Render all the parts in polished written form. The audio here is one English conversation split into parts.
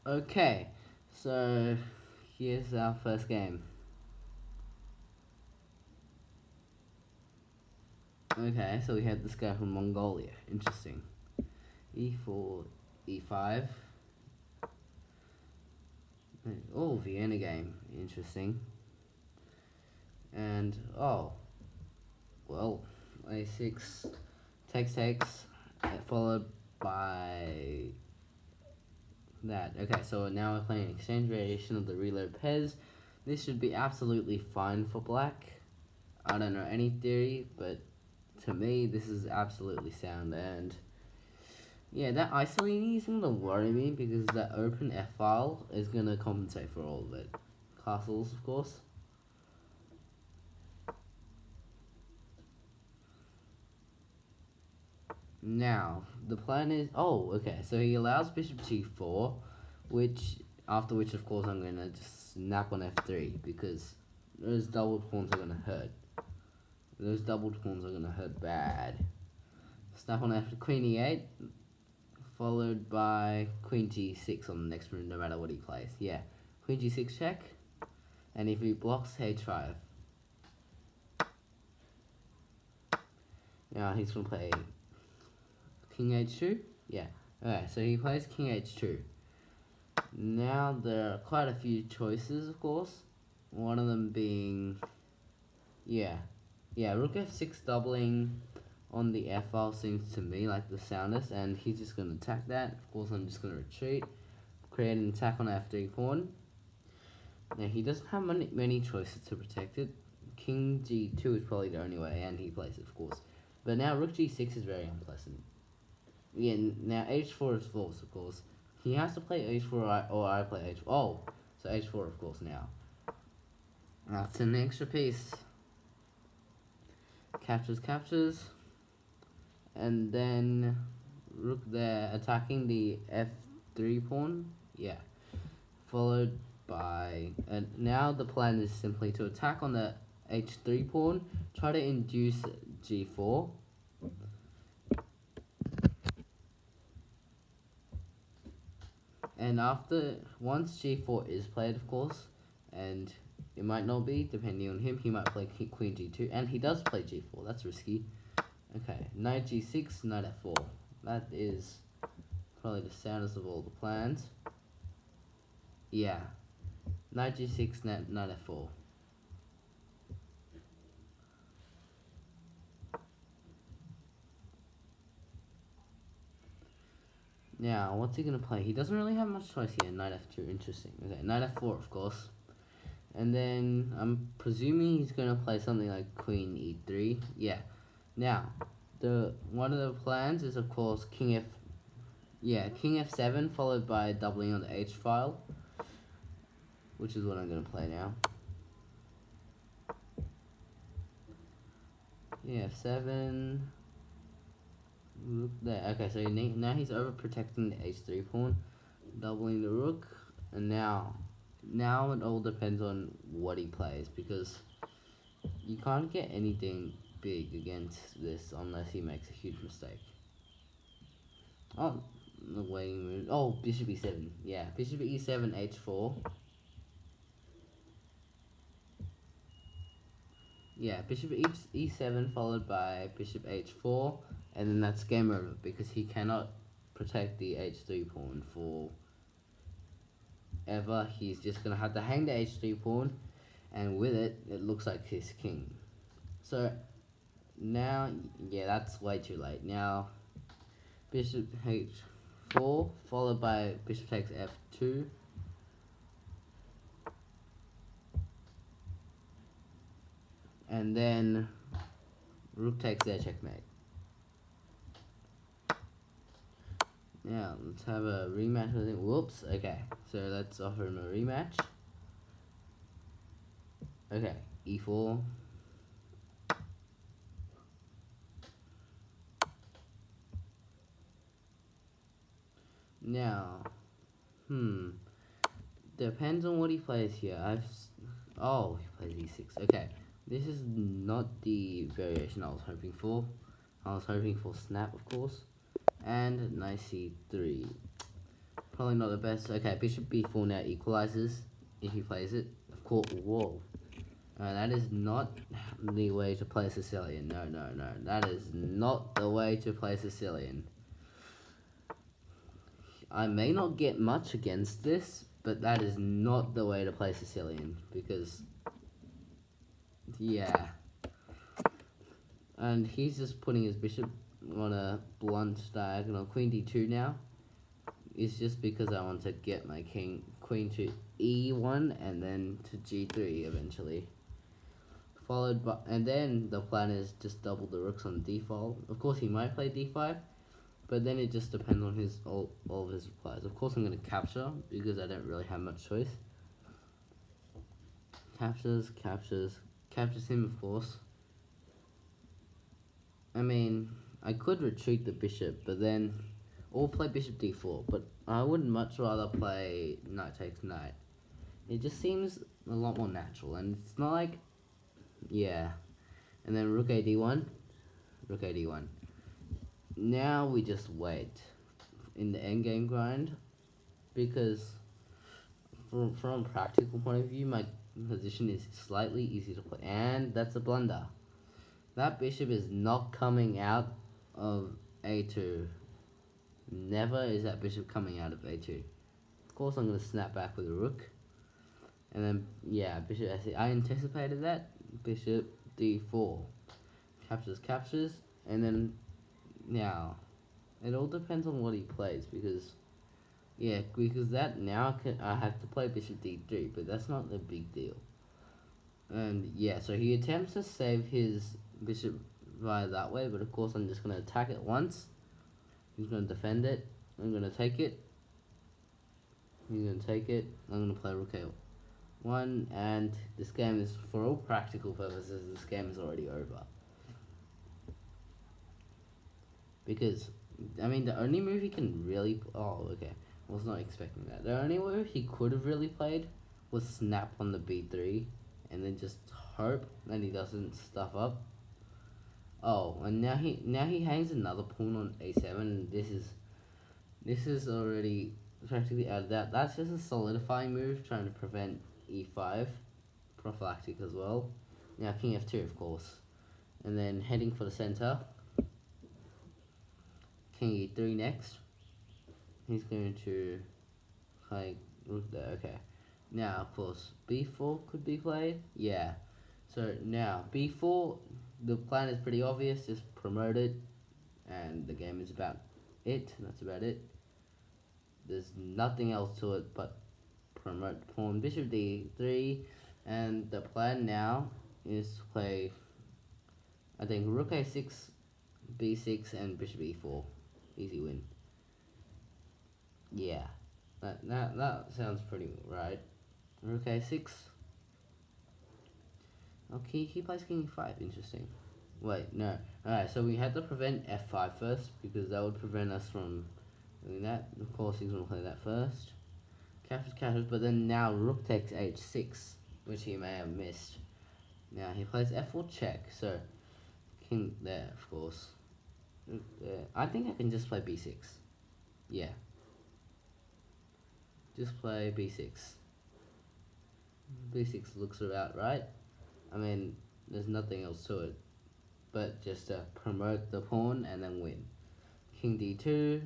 Okay, so here's our first game. Okay, so we had this guy from Mongolia. Interesting. E4, E5. Oh, Vienna game. Interesting. And, oh, well, A6 takes, followed by that. Okay, so now we're playing exchange variation of the reload pairs. This should be absolutely fine for black. I don't know any theory, but to me, this is absolutely sound. And yeah, that isolating is gonna worry me because that open F file is gonna compensate for all of it. Castles, of course. Now, the plan is, oh, okay, so he allows bishop g4, which, after which, of course, I'm gonna just snap on f3, because those doubled pawns are gonna hurt. Those doubled pawns are gonna hurt bad. Snap on queen e8, followed by queen g6 on the next move, no matter what he plays. Yeah, queen g6 check, and if he blocks h5, now he's gonna play king h2. Yeah, okay, so he plays king h2. Now there are quite a few choices, of course. One of them being, yeah, rook f6 doubling on the f file seems to me like the soundest, and he's just gonna attack that. Of course, I'm just gonna retreat, create an attack on f3 pawn. Now he doesn't have many choices to protect it. King g2 is probably the only way, and he plays it, of course. But now rook g6 is very unpleasant. Yeah, now h4 is false, of course. He has to play h4 or I play h4. Oh, so h4, of course, now. After an extra piece. Captures. And then rook there, attacking the f3 pawn. Yeah. Followed by... And now the plan is simply to attack on the h3 pawn. Try to induce g4. And once g4 is played, of course, and it might not be, depending on him, he might play queen g2, and he does play g4, that's risky. Okay, knight g6, knight f4. That is probably the soundest of all the plans. Yeah, knight g6, knight f4. Now, what's he gonna play? He doesn't really have much choice here. Knight f2, interesting. Okay, knight f4, of course. And then I'm presuming he's gonna play something like queen e3. Yeah. Now, one of the plans is of course king f7 followed by doubling on the h file, which is what I'm gonna play now. Yeah, f7. Rook there. Okay, so now he's overprotecting the h3 pawn, doubling the rook, and now it all depends on what he plays, because you can't get anything big against this unless he makes a huge mistake. Oh, the waiting move. Oh, bishop e7. Yeah, bishop e7, h4. Yeah, bishop e7 followed by bishop h4, and then that's game over because he cannot protect the h3 pawn for ever. He's just gonna have to hang the h3 pawn, and with it, it looks like his king. So now, yeah, that's way too late. Now, bishop h4 followed by bishop takes f2. And then rook takes there, checkmate. Now, let's have a rematch with him. Whoops, okay. So let's offer him a rematch. Okay, e4. Now, depends on what he plays here. Oh, he plays e6. Okay, this is not the variation I was hoping for. I was hoping for snap, of course. And knight c3. probably not the best. Okay, bishop b4 now equalizes if he plays it. Of course, whoa. That is not the way to play Sicilian. No, no, no. That is not the way to play Sicilian. I may not get much against this, but that is not the way to play Sicilian. Because, yeah. And he's just putting his bishop on a blunt diagonal. Queen d2 now. It's just because I want to get my queen to e1 and then to g3 eventually. Followed by, and then the plan is just double the rooks on default. Of course he might play d5, but then it just depends on his all of his replies. Of course I'm going to capture because I don't really have much choice. Captures him of course. I mean, I could retreat the bishop, but then, or play bishop d4, but I would much rather play knight takes knight. It just seems a lot more natural, and it's not like, yeah. And then rook a d1, rook a d1. Now we just wait in the endgame grind, because from a practical point of view, my position is slightly easy to play, and that's a blunder. That bishop is not coming out of a2. Never is that bishop coming out of a2. Of course I'm going to snap back with a rook. And then, yeah, bishop s8. I anticipated that. Bishop d4. Captures. And then, now, it all depends on what he plays. Because that now I have to play bishop d3. But that's not a big deal. And, yeah, so he attempts to save his bishop via that way. But, of course, I'm just going to attack it once. He's going to defend it. I'm going to take it. He's going to take it. I'm going to play rook a1. And this game is, for all practical purposes, this game is already over. Because, I mean, the only move he can really... Oh, okay. I was not expecting that. The only move he could have really played was snap on the b3. And then just hope that he doesn't stuff up. Oh, and now he hangs another pawn on a7. And this is already practically out of that. That's just a solidifying move, trying to prevent e5. Prophylactic as well. Now king f2, of course. And then heading for the center. King e3 next. He's going to play rook there, okay. Now, of course, b4 could be played. Yeah. So now, b4, the plan is pretty obvious. Just promote it. And the game is about it. That's about it. There's nothing else to it but promote the pawn. Bishop d3. And the plan now is to play, I think, rook a6, b6, and bishop e4. Easy win. Yeah. That sounds pretty right. Rook a6. Okay, he plays king e5. Interesting. Wait, no. Alright, so we had to prevent f5 first, because that would prevent us from doing that. Of course, he's going to play that first. Captures, but then now rook takes h6, which he may have missed. Now he plays f4 check, so king there, of course. I think I can just play b6. Yeah. Just play b6. b6 looks about right. I mean, there's nothing else to it, but just to promote the pawn and then win. King d2.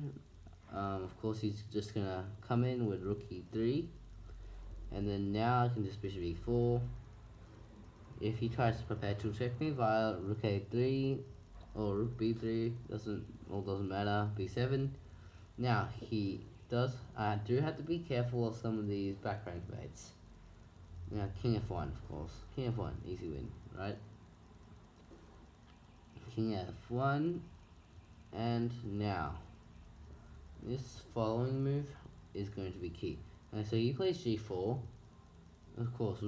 Of course, he's just gonna come in with rook e3, and then now I can just bishop e4. If he tries to prepare to check me via rook a3 or rook b3, doesn't matter. b7. Now he does. I do have to be careful of some of these back rank mates. Now king f1, of course. King f1, easy win, right? King f1, and now this following move is going to be key. And so he plays g4. Of course,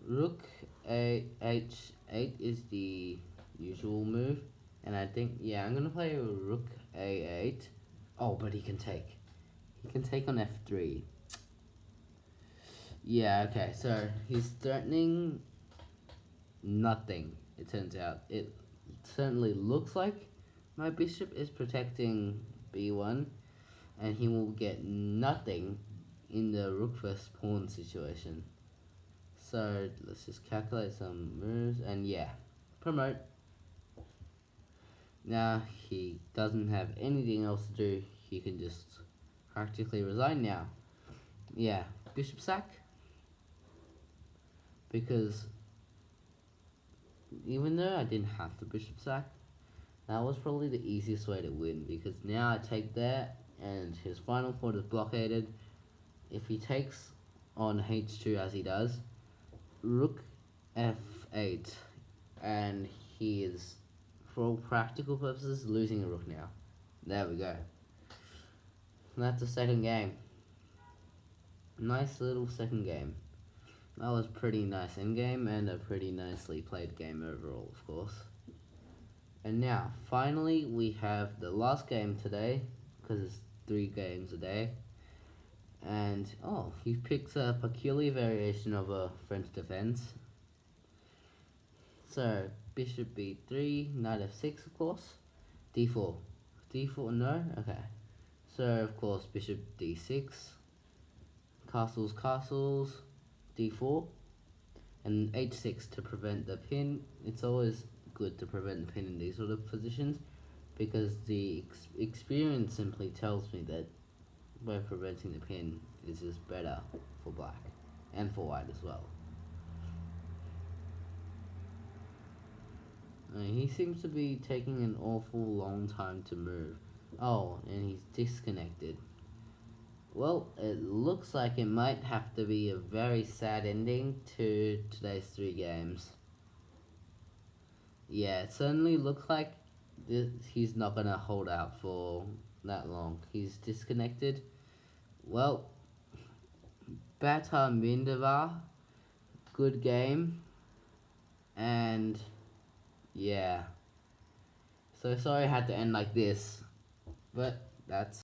rook a h8 is the usual move, and I think, yeah, I'm gonna play rook a8. Oh, but he can take. He can take on f3. Yeah, okay, so he's threatening nothing, it turns out. It certainly looks like my bishop is protecting b1, and he will get nothing in the rook versus pawn situation. So let's just calculate some moves, and yeah, promote. Now he doesn't have anything else to do, he can just practically resign now. Yeah, bishop sack, because even though I didn't have to bishop sack, that was probably the easiest way to win, because now I take that and his final pawn is blockaded. If he takes on h2 as he does, rook f8, and he is, for all practical purposes, losing a rook now. There we go. That's the second game. Nice little second game. That was pretty nice endgame and a pretty nicely played game overall, of course. And now, finally, we have the last game today, because it's 3 games a day. And, oh, he picks a peculiar variation of a French defense. So, bishop b3, knight f6, of course. d4. d4, no? Okay. So, of course, bishop d6. Castles, castles. d4. And h6 to prevent the pin. It's always good to prevent the pin in these sort of positions, because the experience simply tells me that by preventing the pin is just better for black and for white as well. He seems to be taking an awful long time to move. Oh, and he's disconnected. Well, it looks like it might have to be a very sad ending to today's 3 games. Yeah, it certainly looks like he's not gonna hold out for that long. He's disconnected. Well, Bata Mindava, good game, and yeah. So sorry I had to end like this, but that's